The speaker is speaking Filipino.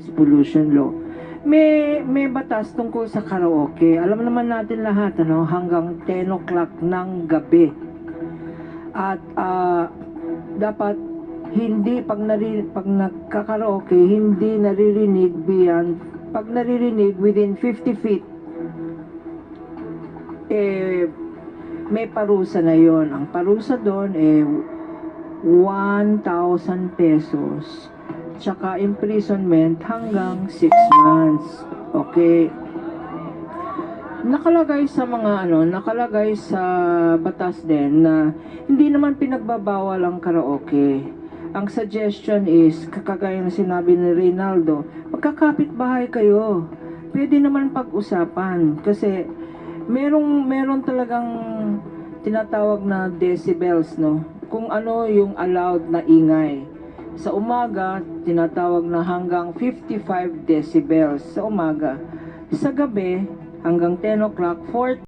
Pollution Law. May batas tungkol sa karaoke. Alam naman natin lahat, ano, hanggang 10 o'clock ng gabi. At dapat hindi pag nagkakaraoke, hindi naririnig beyond, pag naririnig within 50 feet, may parusa na yon. Ang parusa doon 1,000 pesos. Tsaka imprisonment hanggang 6 months. Okay. Nakalagay sa batas din na hindi naman pinagbabawal ang karaoke. Ang suggestion is, kagaya na sinabi ni Reynaldo, magkakapit-bahay kayo. Pwede naman pag-usapan kasi meron talagang tinatawag na decibels, no? Kung ano yung allowed na ingay. Sa umaga, tinatawag na hanggang 55 decibels sa umaga. Sa gabi, hanggang 10 o'clock,